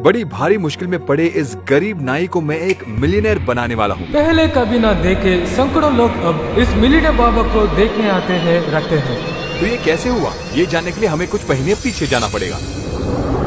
बड़ी भारी मुश्किल में पड़े इस गरीब नाई को मैं एक मिलियनेयर बनाने वाला हूँ। पहले कभी ना देखे सैकड़ों लोग अब इस मिलियनेयर बाबा को देखने आते हैं रहते हैं। तो ये कैसे हुआ, ये जानने के लिए हमें कुछ महीने पीछे जाना पड़ेगा।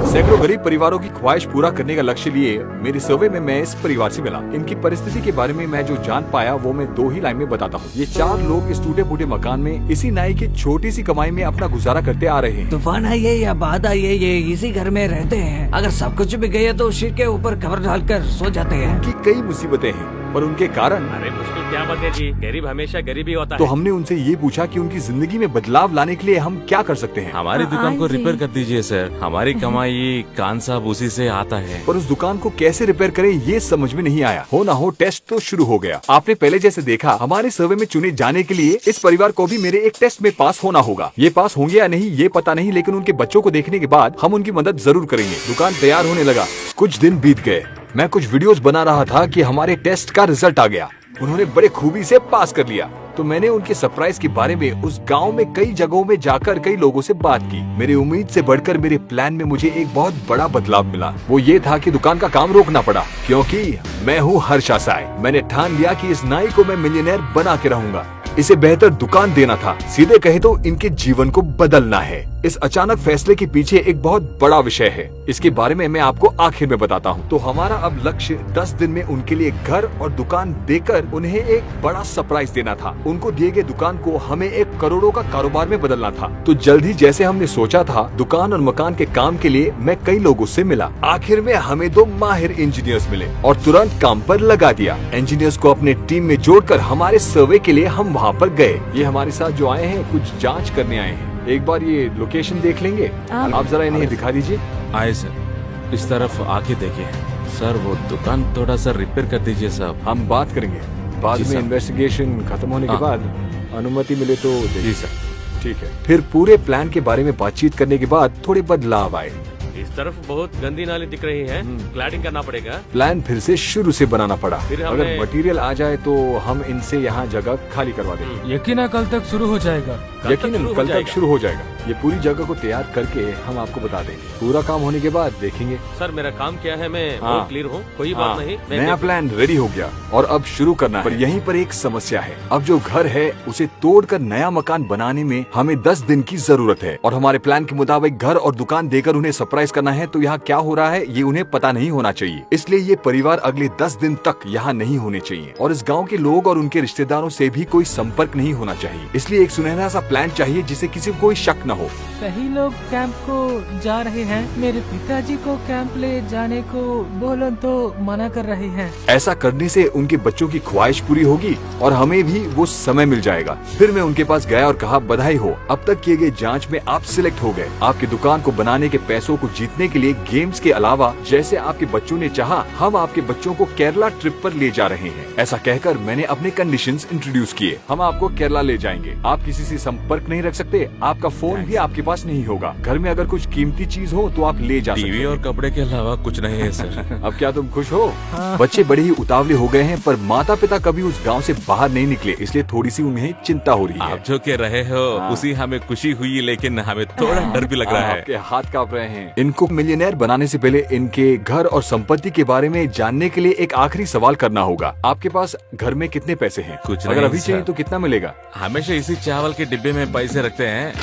सैकड़ों गरीब परिवारों की ख्वाहिश पूरा करने का लक्ष्य लिए मेरे सर्वे में मैं इस परिवार से मिला। इनकी परिस्थिति के बारे में मैं जो जान पाया वो मैं 2 ही लाइन में बताता हूँ। ये 4 लोग इस टूटे फूटे मकान में इसी नाई की छोटी सी कमाई में अपना गुजारा करते आ रहे हैं। तूफान आई है या बाढ़ आई है, ये इसी घर में रहते हैं। अगर सब कुछ भी गया तो सिर के ऊपर कवर डालकर सो जाते हैं। उनकी कई मुसीबतें हैं पर उनके कारण। अरे मुश्किल क्या बात है जी, गरीब हमेशा गरीब ही होता तो है। हमने उनसे ये पूछा कि उनकी जिंदगी में बदलाव लाने के लिए हम क्या कर सकते हैं। हमारी दुकान को रिपेयर कर दीजिए सर, हमारी कमाई कान साहब उसी से आता है। पर उस दुकान को कैसे रिपेयर करें ये समझ में नहीं आया। हो ना हो टेस्ट तो शुरू हो गया। आपने पहले जैसे देखा हमारे सर्वे में चुने जाने के लिए इस परिवार को भी मेरे एक टेस्ट में पास होना होगा। ये पास होंगे या नहीं ये पता नहीं, लेकिन उनके बच्चों को देखने के बाद हम उनकी मदद जरूर करेंगे। दुकान तैयार होने लगा। कुछ दिन बीत गए। मैं कुछ वीडियोस बना रहा था कि हमारे टेस्ट का रिजल्ट आ गया। उन्होंने बड़े खूबी से पास कर लिया। तो मैंने उनके सरप्राइज के बारे में उस गांव में कई जगहों में जाकर कई लोगों से बात की। मेरी उम्मीद से बढ़कर मेरे प्लान में मुझे एक बहुत बड़ा बदलाव मिला। वो ये था कि दुकान का काम रोकना पड़ा, क्योंकि मैं हूँ हर्षा साई। मैंने ठान लिया कि इस नाई को मैं मिलियनेयर बना के रहूंगा। इसे बेहतर दुकान देना था। सीधे कहे तो इनके जीवन को बदलना है। इस अचानक फैसले के पीछे एक बहुत बड़ा विषय है। इसके बारे में मैं आपको आखिर में बताता हूँ। तो हमारा अब लक्ष्य 10 दिन में उनके लिए घर और दुकान देकर उन्हें एक बड़ा सरप्राइज देना था। उनको दिए गए दुकान को हमें 1 करोड़ों का कारोबार में बदलना था। तो जल्द ही जैसे हमने सोचा था, दुकान और मकान के काम के लिए मैं कई लोगों से मिला। आखिर में हमें 2 माहिर इंजीनियर्स मिले और तुरंत काम पर लगा दिया। इंजीनियर्स को अपने टीम में जोड़कर हमारे सर्वे के लिए हम वहाँ पर गए। ये हमारे साथ जो आए हैं कुछ जांच करने आए हैं। एक बार ये लोकेशन देख लेंगे, आप जरा इन्हें दिखा दीजिए। आए सर, इस तरफ आके देखिए सर, वो दुकान थोड़ा सा रिपेयर कर दीजिए साहब। हम बात करेंगे बाद जी में। सर। इन्वेस्टिगेशन खत्म होने के हाँ। बाद अनुमति मिले तो जी सर। ठीक है। फिर पूरे प्लान के बारे में बातचीत करने के बाद थोड़े बदलाव आए। इस तरफ बहुत गंदी नाली दिख रही है, क्लैडिंग करना पड़ेगा। प्लान फिर से शुरू से बनाना पड़ा। फिर अगर हमें- मटेरियल आ जाए तो हम इनसे यहाँ जगह खाली करवा देंगे। यकीनन कल तक शुरू हो जाएगा। यकीनन कल तक शुरू हो जाएगा। ये पूरी जगह को तैयार करके हम आपको बता देंगे। पूरा काम होने के बाद देखेंगे। सर मेरा काम क्या है, मैं हाँ। बहुत क्लियर हूँ, कोई बात नहीं। मैं नया देखूँ। प्लान रेडी हो गया और अब शुरू करना है। पर यहीं पर एक समस्या है। अब जो घर है उसे तोड़कर नया मकान बनाने में हमें 10 दिन की जरूरत है और हमारे प्लान के मुताबिक घर और दुकान देकर उन्हें सरप्राइज करना है। तो यहाँ क्या हो रहा है ये उन्हें पता नहीं होना चाहिए। इसलिए ये परिवार अगले 10 दिन तक यहाँ नहीं होने चाहिए और इस गाँव के लोग और उनके रिश्तेदारों से भी कोई संपर्क नहीं होना चाहिए। इसलिए एक सुनहरा सा प्लान चाहिए जिसे किसी को कोई शक न हो। सही लोग कैंप को जा रहे हैं। मेरे पिताजी को कैंप ले जाने को बोलो तो मना कर रहे हैं। ऐसा करने से उनके बच्चों की ख्वाहिश पूरी होगी और हमें भी वो समय मिल जाएगा। फिर मैं उनके पास गया और कहा, बधाई हो, अब तक किए गए जांच में आप सिलेक्ट हो गए। आपकी दुकान को बनाने के पैसों को जीतने के लिए गेम्स के अलावा जैसे आपके बच्चों ने चाहा, हम आपके बच्चों को केरला ट्रिप पर ले जा रहे हैं। ऐसा कहकर मैंने अपने कंडीशंस इंट्रोड्यूस किए। हम आपको केरला ले जाएंगे। आप किसी से संपर्क नहीं रख सकते। आपका फोन भी आपके पास नहीं होगा। घर में अगर कुछ कीमती चीज हो तो आप ले जा सकते टीवी हैं। और कपड़े के अलावा कुछ नहीं है सर। अब क्या तुम खुश हो? बच्चे बड़े ही उतावले हो गए हैं पर माता पिता कभी उस गांव से बाहर नहीं निकले, इसलिए थोड़ी सी उन्हें चिंता हो रही है। आप जो कह रहे हो उसी हमें खुशी हुई, लेकिन हमें थोड़ा डर भी लग रहा है। आपके हाथ कांप रहे हैं। इनको मिलियनेयर बनाने से पहले इनके घर और संपत्ति के बारे में जानने के लिए एक आखिरी सवाल करना होगा। आपके पास घर में कितने पैसे हैं? कुछ अगर नहीं, अभी चाहिए सर। तो कितना मिलेगा? हमेशा इसी चावल के डिब्बे में पैसे रखते हैं।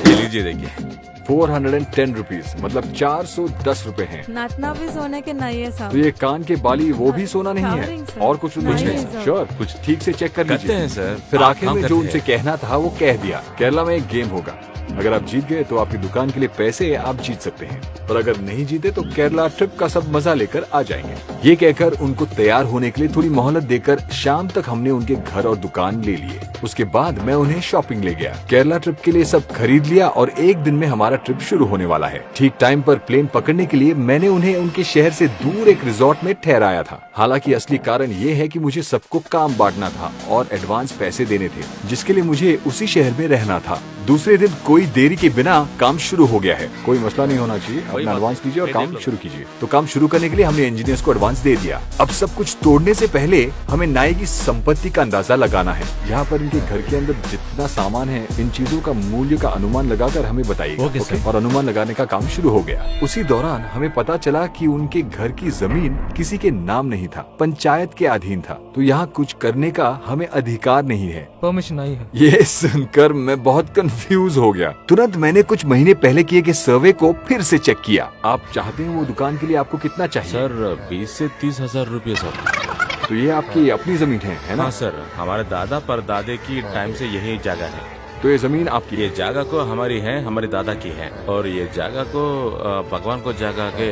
ये लीजिए देखिए। 410 रुपीज, मतलब 410 रुपए हैं। नाचना भी सोने के नहीं है तो साहब। ये कान के बाली वो भी सोना नहीं Covering, है sir. और कुछ नहीं नहीं, है? sir. श्योर, कुछ ठीक से चेक कर करते लीजिए। हैं सर। फिर आप आखिर काम में जो करते उनसे हैं। कहना था वो कह दिया। केरला में एक गेम होगा। अगर आप जीत गए तो आपकी दुकान के लिए पैसे आप जीत सकते हैं, और अगर नहीं जीते तो केरला ट्रिप का सब मजा लेकर आ जाएंगे। ये कहकर उनको तैयार होने के लिए थोड़ी मोहलत देकर शाम तक हमने उनके घर और दुकान ले लिए। उसके बाद मैं उन्हें शॉपिंग ले गया। केरला ट्रिप के लिए सब खरीद लिया और एक दिन में हमारा ट्रिप शुरू होने वाला है। ठीक टाइम पर प्लेन पकड़ने के लिए मैंने उन्हें उनके शहर से दूर एक रिजॉर्ट में ठहराया था। हालांकि असली कारण ये है कि मुझे सबको काम बांटना था और एडवांस पैसे देने थे, जिसके लिए मुझे उसी शहर में रहना था। दूसरे दिन कोई देरी के बिना काम शुरू हो गया है। कोई मसला नहीं होना चाहिए, अपना बात एडवांस नहीं, लीजिए और मैं काम देख लूंगा। शुरू कीजिए। तो काम शुरू करने के लिए हमने इंजीनियर्स को एडवांस दे दिया। अब सब कुछ तोड़ने से पहले हमें नाई की संपत्ति का अंदाजा लगाना है। यहाँ पर इनके घर के अंदर जितना सामान है, इन चीजों का मूल्य का अनुमान लगाकर हमें बताइए। ओके? और अनुमान लगाने का काम शुरू हो गया। उसी दौरान हमें पता चला कि उनके घर की जमीन किसी के नाम नहीं था, पंचायत के अधीन था। तो यहाँ कुछ करने का हमें अधिकार नहीं है। परमिशन नहीं है। ये सुनकर मैं बहुत कंफ्यूज हो गया। तुरंत मैंने कुछ महीने पहले किए गए सर्वे को फिर से चेक किया। आप चाहते हैं वो दुकान के लिए आपको कितना चाहिए? सर 20 से 30,000 रुपये सर। तो ये आपकी अपनी जमीन है ना? हाँ सर, हमारे दादा परदादे की टाइम से यही जगह है। तो ये जमीन आपकी ये जगह को हमारी है, हमारे दादा की है। और ये जगह को भगवान को जगह के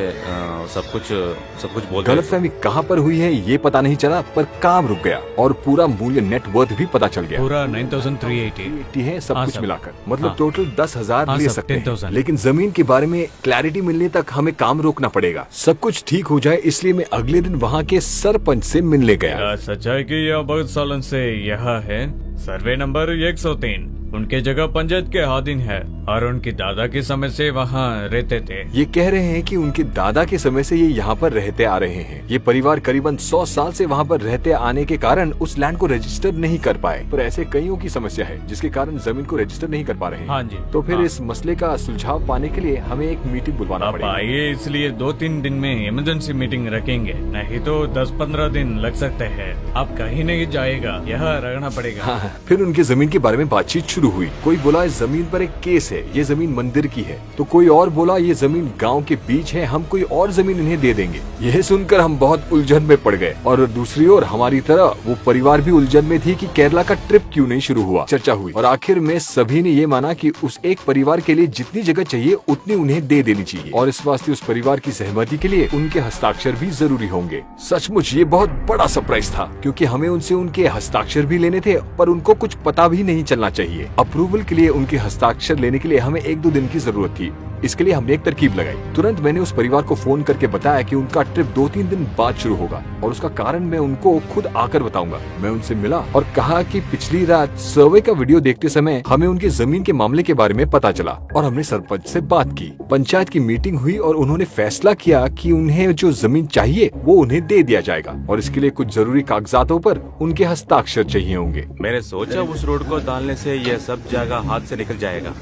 सब कुछ बोलते हैं। गलतफहमी कहाँ पर हुई है ये पता नहीं चला, पर काम रुक गया और पूरा मूल्य नेटवर्थ भी पता चल गया। पूरा 9,380 है सब हाँ, कुछ सर। मिलाकर, मतलब हाँ। टोटल 10,000 हाँ, ले सर, सकते हैं। 10,000। लेकिन जमीन के बारे में क्लैरिटी मिलने तक हमें काम रोकना पड़ेगा। सब कुछ ठीक हो जाए इसलिए मैं अगले दिन वहाँ के सरपंच से मिलने गया। सच है कि यह बहुत सालों से यहाँ है। सर्वे नंबर 103 उनके जगह पंचायत के अधीन है और उनकी दादा के समय से वहाँ रहते थे। ये कह रहे हैं कि उनके दादा के समय से ये यहाँ पर रहते आ रहे हैं। ये परिवार करीबन 100 साल से वहाँ पर रहते आने के कारण उस लैंड को रजिस्टर नहीं कर पाए। पर ऐसे कईयों की समस्या है जिसके कारण जमीन को रजिस्टर नहीं कर पा रहे हैं। हाँ जी। तो फिर हाँ। इस मसले का सुलझाव पाने के लिए हमें एक मीटिंग बुलवाना आप पड़ेगा। आइए, इसलिए 2-3 दिन में इमरजेंसी मीटिंग रखेंगे, नहीं तो 10-15 दिन लग सकते हैं। आप कहीं नहीं जाएगा, यहाँ रहना पड़ेगा। हाँ, फिर उनके जमीन के बारे में बातचीत शुरू हुई। कोई बोला इस जमीन पर एक केस है, ये जमीन मंदिर की है। तो कोई और बोला ये जमीन गांव के बीच है, हम कोई और जमीन इन्हें दे देंगे। यह सुनकर हम बहुत उलझन में पड़ गए। और दूसरी ओर हमारी तरह वो परिवार भी उलझन में थी कि केरला का ट्रिप क्यों नहीं शुरू हुआ। चर्चा हुई और आखिर में सभी ने ये माना कि उस एक परिवार के लिए जितनी जगह चाहिए उतनी उन्हें दे देनी चाहिए और इस वास्ते उस परिवार की सहमति के लिए उनके हस्ताक्षर भी जरूरी होंगे। सचमुच ये बहुत बड़ा सरप्राइज था क्योंकि हमें उनसे उनके हस्ताक्षर भी लेने थे, पर उनको कुछ पता भी नहीं चलना चाहिए। अप्रूवल के लिए उनके हस्ताक्षर लेने के लिए हमें 1-2 दिन की जरूरत थी। इसके लिए हमने एक तरकीब लगाई। तुरंत मैंने उस परिवार को फोन करके बताया कि उनका ट्रिप 2-3 दिन बाद शुरू होगा और उसका कारण मैं उनको खुद आकर बताऊंगा। मैं उनसे मिला और कहा कि पिछली रात सर्वे का वीडियो देखते समय हमें उनके जमीन के मामले के बारे में पता चला और हमने सरपंच से बात की। पंचायत की मीटिंग हुई और उन्होंने फैसला किया कि उन्हें जो जमीन चाहिए वो उन्हें दे दिया जाएगा और इसके लिए कुछ जरूरी कागजातों पर उनके हस्ताक्षर चाहिए होंगे। मैंने सोचा उस रोड को डालने से यह सब जगह हाथ से निकल जाएगा।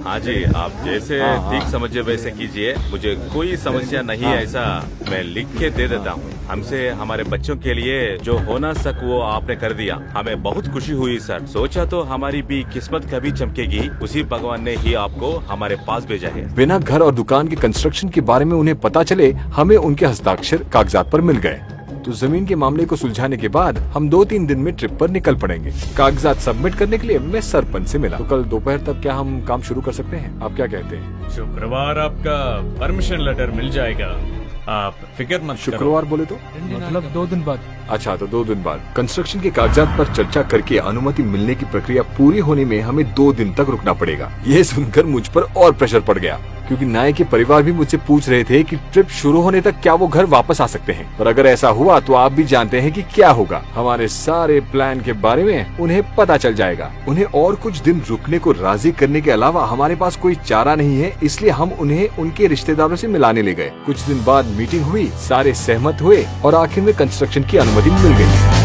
हाँ जी, आप जैसे ठीक समझे वैसे कीजिए, मुझे कोई समस्या नहीं है। ऐसा मैं लिख के दे देता हूँ। हमसे हमारे बच्चों के लिए जो होना सक वो आपने कर दिया, हमें बहुत खुशी हुई सर। सोचा तो हमारी भी किस्मत कभी चमकेगी, उसी भगवान ने ही आपको हमारे पास भेजा है। बिना घर और दुकान के कंस्ट्रक्शन के बारे में उन्हें पता चले हमें उनके हस्ताक्षर कागजात पर मिल गए। तो जमीन के मामले को सुलझाने के बाद हम 2-3 दिन में ट्रिप पर निकल पड़ेंगे। कागजात सबमिट करने के लिए मैं सरपंच से मिला। तो कल दोपहर तक क्या हम काम शुरू कर सकते हैं? आप क्या कहते हैं? शुक्रवार आपका परमिशन लेटर मिल जाएगा, आप फिक्र मत करो। शुक्रवार बोले तो? मतलब 2 दिन बाद। अच्छा, तो 2 दिन बाद कंस्ट्रक्शन के कागजात पर चर्चा करके अनुमति मिलने की प्रक्रिया पूरी होने में हमें 2 दिन तक रुकना पड़ेगा। ये सुनकर मुझ पर और प्रेशर पड़ गया क्योंकि नाय के परिवार भी मुझसे पूछ रहे थे कि ट्रिप शुरू होने तक क्या वो घर वापस आ सकते हैं। और अगर ऐसा हुआ तो आप भी जानते हैं कि क्या होगा। हमारे सारे प्लान के बारे में उन्हें पता चल जाएगा। उन्हें और कुछ दिन रुकने को राजी करने के अलावा हमारे पास कोई चारा नहीं है, इसलिए हम उन्हें उनके रिश्तेदारों से मिलाने ले गए। कुछ दिन बाद मीटिंग हुई, सारे सहमत हुए और आखिर में कंस्ट्रक्शन की अनुमति मिल गई।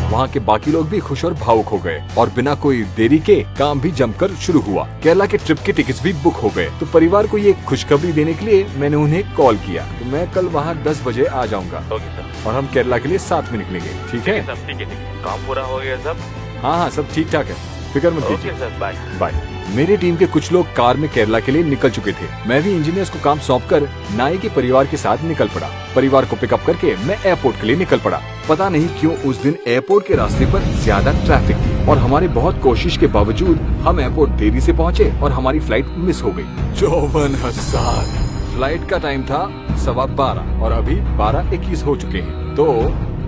वहाँ के बाकी लोग भी खुश और भावुक हो गए और बिना कोई देरी के काम भी जमकर शुरू हुआ। केरला के ट्रिप के टिकट्स भी बुक हो गए। तो परिवार को ये खुशखबरी देने के लिए मैंने उन्हें कॉल किया। तो मैं कल वहाँ 10 बजे आ जाऊंगा और हम केरला के लिए साथ में निकलेंगे। ठीक है? ठीक है, काम पूरा हो गया सब? हाँ, सब ठीक ठाक है, फिक्र मत कीजिए। Sir, bye. बाय। मेरी टीम के कुछ लोग कार में केरला के लिए निकल चुके थे। मैं भी इंजीनियर्स को काम सौंपकर नाई के परिवार के साथ निकल पड़ा। परिवार को पिकअप करके मैं एयरपोर्ट के लिए निकल पड़ा। पता नहीं क्यों उस दिन एयरपोर्ट के रास्ते पर ज्यादा ट्रैफिक थी और हमारी बहुत कोशिश के बावजूद हम एयरपोर्ट देरी से पहुँचे और हमारी फ्लाइट मिस हो गई। 54,000। फ्लाइट का टाइम था 12:15 और अभी 12:21 हो चुके हैं। तो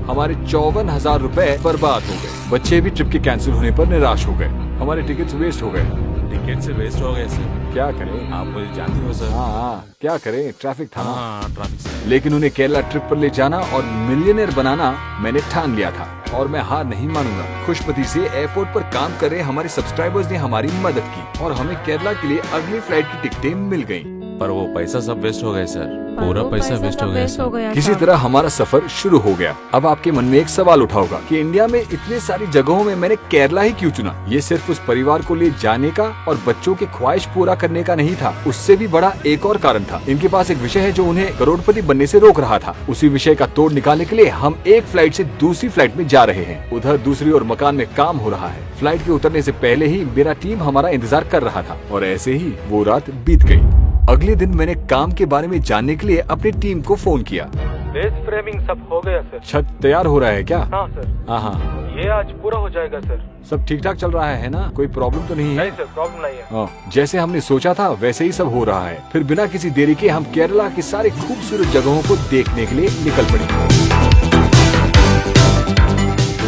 हमारे 54,000 रुपए बर्बाद हो गए। बच्चे भी ट्रिप के कैंसिल होने पर निराश हो गए। हमारे टिकट्स वेस्ट हो गए टिकट से वेस्ट हो गए सर। क्या करें? आप मुझे जानते हो सर। हाँ, क्या करें, ट्रैफिक था ना। हाँ ट्रैफिक से। लेकिन उन्हें केरला ट्रिप पर ले जाना और मिलियनेयर बनाना मैंने ठान लिया था और मैं हार नहीं मानूंगा। खुशपति से एयरपोर्ट पर काम कर रहे हमारे सब्सक्राइबर्स ने हमारी मदद की और हमें केरला के लिए अगली फ्लाइट की टिकटें मिल गयी। पर वो पैसा सब वेस्ट हो गए सर। पूरा पैसा वेस्ट हो गया किसी था। तरह हमारा सफर शुरू हो गया। अब आपके मन में एक सवाल उठा होगा कि इंडिया में इतने सारी जगहों में मैंने केरला ही क्यों चुना? ये सिर्फ उस परिवार को ले जाने का और बच्चों की ख्वाहिश पूरा करने का नहीं था, उससे भी बड़ा एक और कारण था। इनके पास एक विषय है जो उन्हें करोड़पति बनने से रोक रहा था। उसी विषय का तोड़ निकालने के लिए हम एक फ्लाइट से दूसरी फ्लाइट में जा रहे हैं। उधर दूसरी ओर मकान में काम हो रहा है। फ्लाइट के उतरने से पहले ही मेरा टीम हमारा इंतजार कर रहा था और ऐसे ही वो रात बीत गई। अगले दिन मैंने काम के बारे में जानने के लिए अपनी टीम को फोन किया। बेस फ्रेमिंग सब हो गया सर। छत तैयार हो रहा है क्या? हाँ सर, हाँ, ये आज पूरा हो जाएगा सर। सब ठीक ठाक चल रहा है ना? कोई प्रॉब्लम तो नहीं है? नहीं सर, प्रॉब्लम नहीं है। जैसे हमने सोचा था वैसे ही सब हो रहा है। फिर बिना किसी देरी के हम केरला की सारी खूबसूरत जगहों को देखने के लिए निकल पड़े।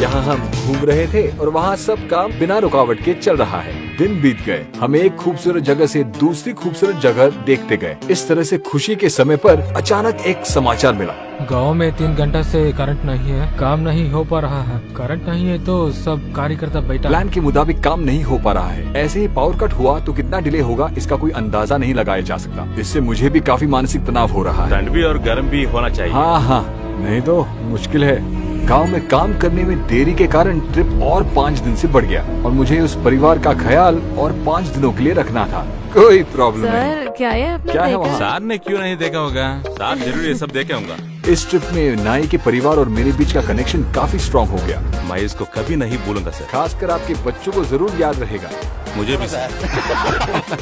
यहाँ हम घूम रहे थे और वहाँ सब काम बिना रुकावट के चल रहा है। दिन बीत गए, हम एक खूबसूरत जगह से दूसरी खूबसूरत जगह देखते गए। इस तरह से खुशी के समय पर अचानक एक समाचार मिला। गांव में 3 घंटा से करंट नहीं है, काम नहीं हो पा रहा है। करंट नहीं है तो सब कार्यकर्ता बैठा। प्लान के मुताबिक काम नहीं हो पा रहा है। ऐसे ही पावर कट हुआ तो कितना डिले होगा इसका कोई अंदाजा नहीं लगाया जा सकता। इससे मुझे भी काफी मानसिक तनाव हो रहा है। ठंड भी और गर्म भी होना चाहिए। हाँ, नहीं तो मुश्किल है। गांव में काम करने में देरी के कारण ट्रिप और 5 दिन से बढ़ गया और मुझे उस परिवार का ख्याल और 5 दिनों के लिए रखना था। कोई प्रॉब्लम नहीं। सर क्या है आपने क्या है देखा? वहाँ? सर ने क्यों नहीं देखा होगा? सर जरूर ये सब देखे होगा। इस ट्रिप में नाई के परिवार और मेरे बीच का कनेक्शन काफी स्ट्रॉन्ग हो गया। मैं इसको कभी नहीं भूलूंगा सर। खासकर आपके बच्चों को जरूर याद रहेगा। मुझे भी सर।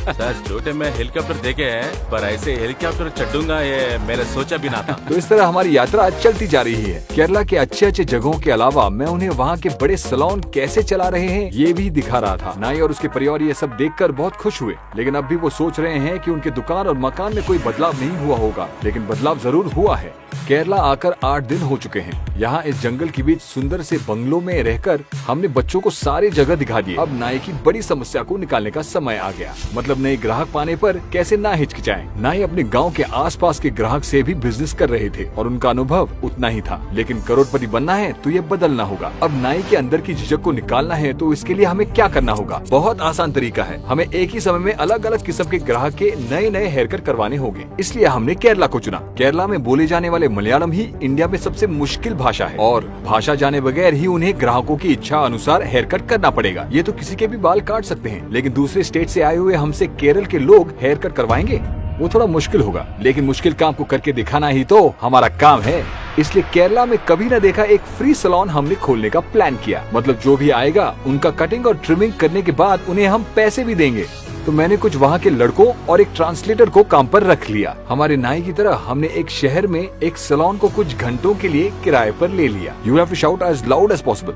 सर छोटे में हेलीकॉप्टर देखे हैं पर ऐसे हेलीकॉप्टर चढ़ूंगा ये मैंने सोचा भी ना था। तो इस तरह हमारी यात्रा चलती जा रही है। केरला के अच्छे अच्छे जगहों के अलावा मैं उन्हें वहाँ के बड़े सैलून कैसे चला रहे हैं ये भी दिखा रहा था। नाई और उसके परिवार ये सब देखकर बहुत खुश हुए, लेकिन अब भी वो सोच रहे हैं कि उनके दुकान और मकान में कोई बदलाव नहीं हुआ होगा, लेकिन बदलाव जरूर हुआ है। केरला आकर 8 दिन हो चुके हैं। यहाँ इस जंगल के बीच सुंदर से बंगलों में रहकर हमने बच्चों को सारी जगह दिखा दी। अब नाई की बड़ी समस्या को निकालने का समय आ गया। मतलब नए ग्राहक पाने पर कैसे ना हिचकिचाएं। नाई अपने गांव के आसपास के ग्राहक से भी बिजनेस कर रहे थे और उनका अनुभव उतना ही था, लेकिन करोड़पति बनना है तो ये बदलना होगा। अब नाई के अंदर की झिझक को निकालना है तो इसके लिए हमें क्या करना होगा? बहुत आसान तरीका है। हमें एक ही समय में अलग अलग किस्म के ग्राहक के नए नए हेयर कट करवाने होंगे। इसलिए हमने केरला को चुना। केरला में बोले जाने वाले मलयालम ही इंडिया में सबसे मुश्किल भाषा है और भाषा जाने बगैर ही उन्हें ग्राहकों की इच्छा अनुसार हेयर कट करना पड़ेगा। ये तो किसी के भी बाल काट सकते हैं, लेकिन दूसरे स्टेट से आए हुए हमसे केरल के लोग हेयर कट करवाएंगे वो थोड़ा मुश्किल होगा। लेकिन मुश्किल काम को करके दिखाना ही तो हमारा काम है। इसलिए केरला में कभी न देखा एक फ्री सैलून हमने खोलने का प्लान किया। मतलब जो भी आएगा उनका कटिंग और ट्रिमिंग करने के बाद उन्हें हम पैसे भी देंगे। तो मैंने कुछ वहाँ के लड़कों और एक ट्रांसलेटर को काम पर रख लिया। हमारे नाई की तरह हमने एक शहर में एक सैलून को कुछ घंटों के लिए किराए पर ले लिया। You have to shout as loud as possible.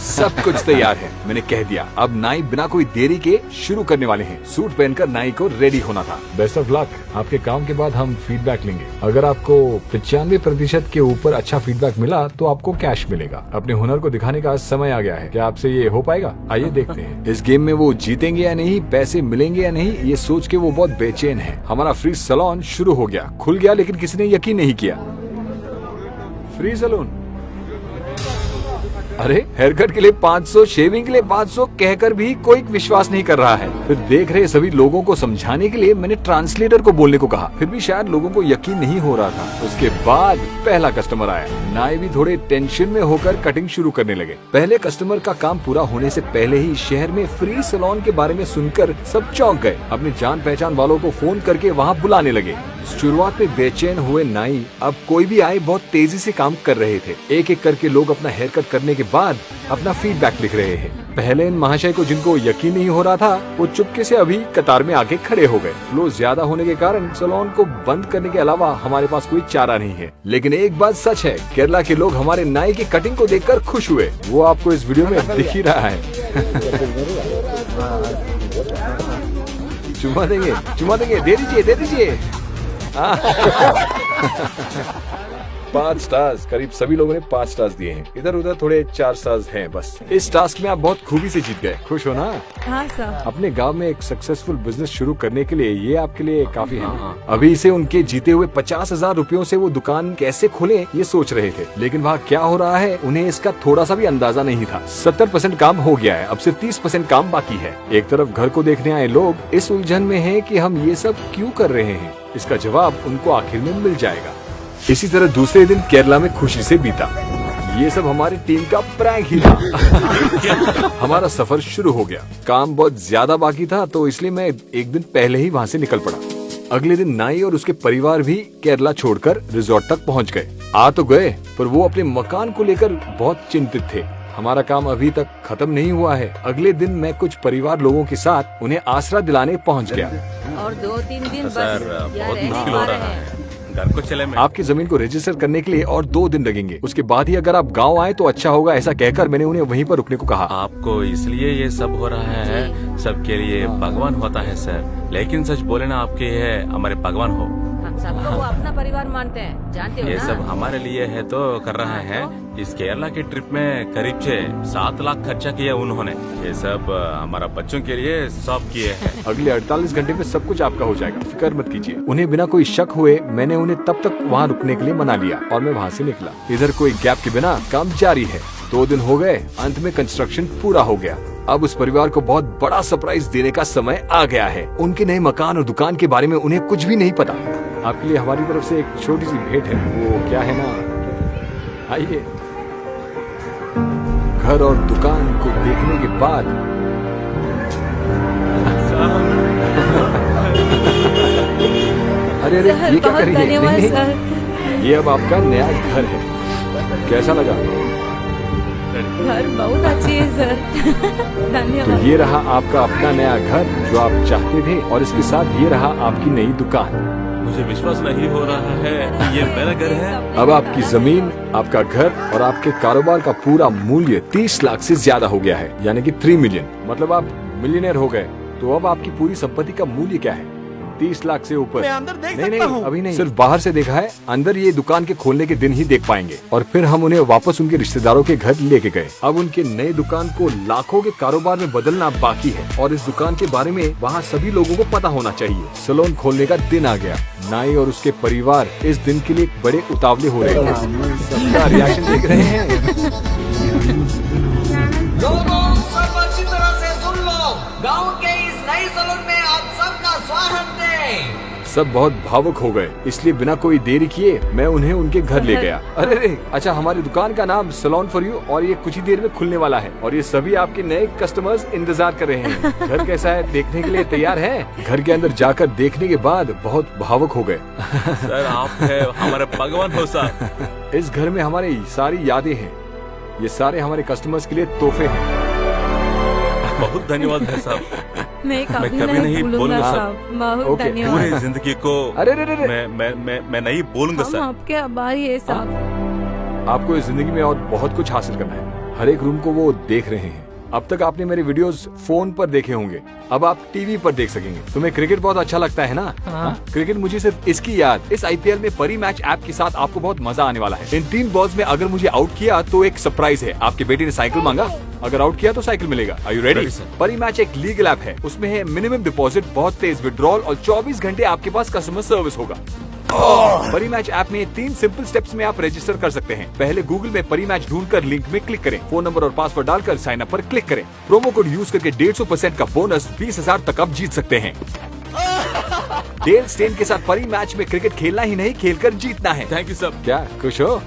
सब कुछ तैयार है, मैंने कह दिया। अब नाई बिना कोई देरी के शुरू करने वाले हैं। सूट पहनकर नाई को रेडी होना था। Best of luck. आपके काम के बाद हम फीडबैक लेंगे। अगर आपको 95% के ऊपर अच्छा फीडबैक मिला तो आपको कैश मिलेगा। अपने हुनर को दिखाने का समय आ गया है। क्या आपसे ये हो पाएगा? आइए देखते हैं। इस गेम में वो जीतेंगे या नहीं, पैसे मिलेंगे या नहीं, ये सोच के वो बहुत बेचैन है। हमारा फ्री सैलून शुरू हो गया, खुल गया, लेकिन किसी ने यकीन नहीं किया। फ्री सैलून, अरे हेयर कट के लिए 500, शेविंग के लिए 500 कहकर भी कोई विश्वास नहीं कर रहा है। फिर देख रहे सभी लोगों को समझाने के लिए मैंने ट्रांसलेटर को बोलने को कहा, फिर भी शायद लोगों को यकीन नहीं हो रहा था। उसके बाद पहला कस्टमर आया। नाई भी थोड़े टेंशन में होकर कटिंग शुरू करने लगे। पहले कस्टमर का काम पूरा होने से पहले ही शहर में फ्री सैलून के बारे में सुनकर सब चौंक गए। अपने जान पहचान वालों को फोन करके वहाँ बुलाने लगे। शुरुआत में बेचैन हुए नाई अब कोई भी आए बहुत तेजी से काम कर रहे थे। एक एक करके लोग अपना हेयर कट करने के बाद अपना फीडबैक लिख रहे हैं। पहले इन महाशय को जिनको यकीन नहीं हो रहा था वो चुपके से अभी कतार में आके खड़े हो गए। फ्लो ज्यादा होने के कारण सैलून को बंद करने के अलावा हमारे पास कोई चारा नहीं है। लेकिन एक बात सच है, केरला के लोग हमारे नाई की कटिंग को देखकर खुश हुए। वो आपको इस वीडियो में दिख ही रहा है। चुमा देंगे, चुमा देंगे, दे दीजिए, दे दीजिए। 5 स्टार्स, करीब सभी लोगों ने 5 स्टार्स दिए हैं। इधर उधर थोड़े 4 स्टार्स हैं बस। इस टास्क में आप बहुत खूबी से जीत गए, खुश हो ना? हाँ सर। अपने गांव में एक सक्सेसफुल बिजनेस शुरू करने के लिए ये आपके लिए काफी है ना? अभी इसे उनके जीते हुए 50,000 रुपयों से वो दुकान कैसे खोले ये सोच रहे थे, लेकिन वहाँ क्या हो रहा है उन्हें इसका थोड़ा सा भी अंदाजा नहीं था। 70% काम हो गया है, अब सिर्फ 30% काम बाकी है। एक तरफ घर को देखने आए लोग इस उलझन में हैं कि हम ये सब क्यों कर रहे हैं। इसका जवाब उनको आखिर में मिल जाएगा। इसी तरह दूसरे दिन केरला में खुशी से बीता। ये सब हमारी टीम का प्रैंक ही था। हमारा सफर शुरू हो गया। काम बहुत ज्यादा बाकी था तो इसलिए मैं एक दिन पहले ही वहाँ से निकल पड़ा। अगले दिन नाई और उसके परिवार भी केरला छोड़कर रिजॉर्ट तक पहुँच गए। आ तो गए पर वो अपने मकान को लेकर बहुत चिंतित थे। हमारा काम अभी तक खत्म नहीं हुआ है। अगले दिन मैं कुछ परिवार लोगों के साथ उन्हें आसरा दिलाने पहुँच गया। और 2-3 दिन बस सर यहाँ बहुत रहने मुश्किल हो वाले रहा हैं। है, घर को चले मैं। आपकी जमीन को रजिस्टर करने के लिए और 2 दिन लगेंगे। उसके बाद ही अगर आप गांव आए तो अच्छा होगा। ऐसा कहकर मैंने उन्हें वहीं पर रुकने को कहा। आपको इसलिए ये सब हो रहा है, सबके लिए भगवान होता है सर, लेकिन सच बोले ना आपके ये हमारे भगवान हो। हम सबको वो अपना परिवार मानते हैं, जानते हो ये ना? सब हमारे लिए है तो कर रहे हैं। इस केरला की ट्रिप में करीब 7 लाख खर्चा किया उन्होंने। ये सब हमारा बच्चों के लिए सब किए हैं। अगले 48 घंटे में सब कुछ आपका हो जाएगा, फिक्र मत कीजिए। उन्हें बिना कोई शक हुए मैंने उन्हें तब तक वहाँ रुकने के लिए मना लिया और मैं वहाँ से निकला। इधर कोई गैप के बिना काम जारी है। 2 दिन हो गए, अंत में कंस्ट्रक्शन पूरा हो गया। अब उस परिवार को बहुत बड़ा सरप्राइज देने का समय आ गया है। उनके नए मकान और दुकान के बारे में उन्हें कुछ भी नहीं पता। आपके लिए हमारी तरफ से एक छोटी सी भेंट है। वो क्या है ना, आइए। घर और दुकान को देखने के बाद अरे ये क्या कर रही है? धन्यवाद नहीं, सर। नहीं, ये अब आपका नया घर है। कैसा लगा? घर बहुत अच्छी है सर। तो धन्यवाद। ये रहा आपका अपना नया घर जो आप चाहते थे और इसके साथ ये रहा आपकी नई दुकान। मुझे विश्वास नहीं हो रहा है, ये मेरा घर है। अब आपकी जमीन, आपका घर और आपके कारोबार का पूरा मूल्य 30 लाख से ज्यादा हो गया है, यानी कि 3 मिलियन। मतलब आप मिलियनेयर हो गए। तो अब आपकी पूरी संपत्ति का मूल्य क्या है? 30 लाख से ऊपर। नहीं, अभी नहीं, सिर्फ बाहर से देखा है। अंदर ये दुकान के खोलने के दिन ही देख पाएंगे। और फिर हम उन्हें वापस उनके रिश्तेदारों के घर लेके गए। अब उनके नए दुकान को लाखों के कारोबार में बदलना बाकी है और इस दुकान के बारे में वहाँ सभी लोगों को पता होना चाहिए। सैलून खोलने का दिन आ गया। नाई और उसके परिवार इस दिन के लिए बड़े उतावले हो रहे हैं। सबका रिएक्शन देख रहे हैं। लोगों सब अच्छी तरह से सुन लो, गांव के इस नए सैलून में आप सबका स्वागत है। सब बहुत भावुक हो गए, इसलिए बिना कोई देरी किए मैं उन्हें उनके घर ले गया। अरे अच्छा, हमारी दुकान का नाम सैलून फॉर यू और ये कुछ ही देर में खुलने वाला है और ये सभी आपके नए कस्टमर्स इंतजार कर रहे हैं। घर कैसा है देखने के लिए तैयार है? घर के अंदर जाकर देखने के बाद बहुत भावुक हो गए। सर आप है हमारे भगवान हो सर। इस घर में हमारी सारी यादें हैं। ये सारे हमारे कस्टमर्स के लिए तोहफे हैं। बहुत धन्यवाद है साहब। मैं कभी नहीं बोलूंगा साहब। बहुत ओके, धन्यवाद। पूरी जिंदगी को अरे मैं नहीं बोलूंगा हम सर। आपके आभारी है साहब। आपको इस जिंदगी में और बहुत कुछ हासिल करना है। हर एक रूम को वो देख रहे हैं। अब तक आपने मेरे वीडियोस फोन पर देखे होंगे, अब आप टीवी पर देख सकेंगे। तुम्हें क्रिकेट बहुत अच्छा लगता है ना? हाँ। क्रिकेट मुझे सिर्फ इसकी याद। इस आईपीएल में परी मैच ऐप के साथ आपको बहुत मजा आने वाला है। इन 3 बॉल्स में अगर मुझे आउट किया तो एक सरप्राइज है। आपके बेटे ने साइकिल मांगा, अगर आउट किया तो साइकिल मिलेगा। Are you ready? Ready, sir. Parimatch एक लीगल ऐप है। उसमें है मिनिमम डिपॉजिट, बहुत तेज विड्रॉल और 24 घंटे आपके पास कस्टमर सर्विस होगा। परी मैच ऐप में 3 सिंपल स्टेप्स में आप रजिस्टर कर सकते हैं। पहले गूगल में परी मैच ढूंढकर लिंक में क्लिक करें, फोन नंबर और पासवर्ड डालकर साइन अप पर क्लिक करें। प्रोमो कोड यूज करके 150% का बोनस 20,000 तक आप जीत सकते हैं। डेल स्टेन के साथ परी मैच में क्रिकेट खेलना ही नहीं, खेलकर जीतना है। Thank you sir. क्या खुश हो?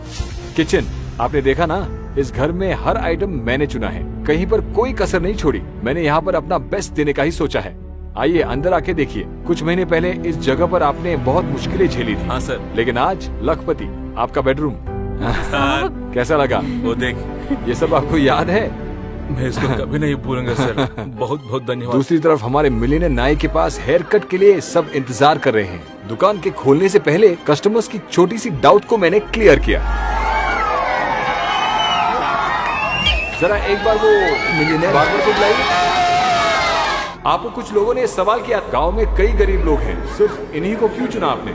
किचन, आपने देखा ना, इस घर में हर आइटम मैंने चुना है, कहीं पर कोई कसर नहीं छोड़ी। मैंने यहाँ पर अपना बेस्ट देने का ही सोचा है। आइए अंदर आके देखिए। कुछ महीने पहले इस जगह पर आपने बहुत मुश्किलें झेली थी। हाँ सर। लेकिन आज लखपति, आपका बेडरूम सर कैसा लगा? वो देख, ये सब आपको याद है? मैं इसको कभी नहीं भूलूंगा सर। बहुत बहुत धन्यवाद। दूसरी तरफ हमारे मिलियनेयर नाई के पास हेयर कट के लिए सब इंतजार कर रहे हैं। दुकान के खोलने से पहले कस्टमर्स की छोटी सी डाउट को मैंने क्लियर किया। जरा एक बार वो मिलियनेयर बार्बर को बुलाइए। आपको कुछ लोगों ने सवाल किया, गांव में कई गरीब लोग हैं, सिर्फ इन्हीं को क्यों चुना आपने?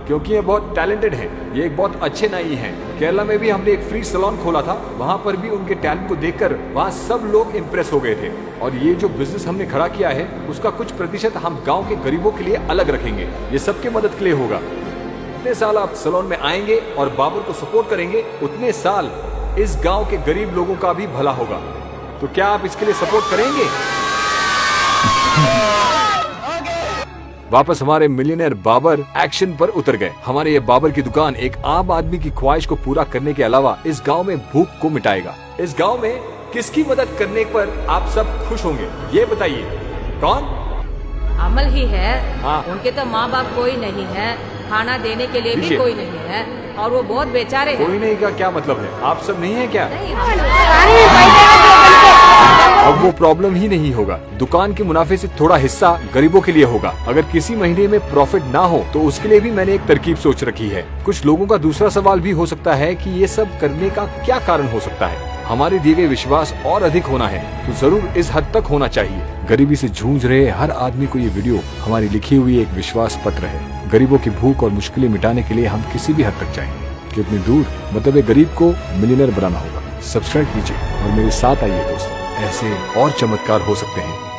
क्योंकि ये बहुत टैलेंटेड हैं। ये एक बहुत अच्छे नाई हैं। केरला में भी हमने एक फ्री सैलून खोला था, वहाँ पर भी उनके टैलेंट को देखकर वहाँ सब लोग इम्प्रेस हो गए थे। और ये जो बिजनेस हमने खड़ा किया है उसका कुछ प्रतिशत हम गाँव के गरीबों के लिए अलग रखेंगे। ये सबके मदद के लिए होगा। जितने साल आप सैलून में आएंगे और बाबर को सपोर्ट करेंगे, उतने साल इस गाँव के गरीब लोगों का भी भला होगा। तो क्या आप इसके लिए सपोर्ट करेंगे? वापस हमारे मिलियनेयर बाबर एक्शन पर उतर गए। हमारे ये बाबर की दुकान एक आम आदमी की ख्वाहिश को पूरा करने के अलावा इस गांव में भूख को मिटाएगा। इस गांव में किसकी मदद करने पर आप सब खुश होंगे, ये बताइए। कौन? अमल ही है। हाँ। उनके तो माँ बाप कोई नहीं है, खाना देने के लिए भी पीछे। कोई नहीं है, और वो बहुत बेचारे हैं। कोई नहीं का क्या मतलब है? आप सब नहीं है क्या? नहीं, अब वो प्रॉब्लम ही नहीं होगा। दुकान के मुनाफे से थोड़ा हिस्सा गरीबों के लिए होगा। अगर किसी महीने में प्रॉफिट ना हो तो उसके लिए भी मैंने एक तरकीब सोच रखी है। कुछ लोगों का दूसरा सवाल भी हो सकता है कि ये सब करने का क्या कारण हो सकता है। हमारे दिए गए विश्वास और अधिक होना है तो जरूर इस हद तक होना चाहिए। गरीबी से जूझ रहे हर आदमी को ये वीडियो हमारी लिखी हुई एक विश्वास पत्र है। गरीबों की भूख और मुश्किलें मिटाने के लिए हम किसी भी हद तक जाएंगे। कितनी दूर, मतलब एक गरीब को मिलियनेयर बनाना होगा। सब्सक्राइब कीजिए और मेरे साथ आइए दोस्तों, ऐसे और चमत्कार हो सकते हैं।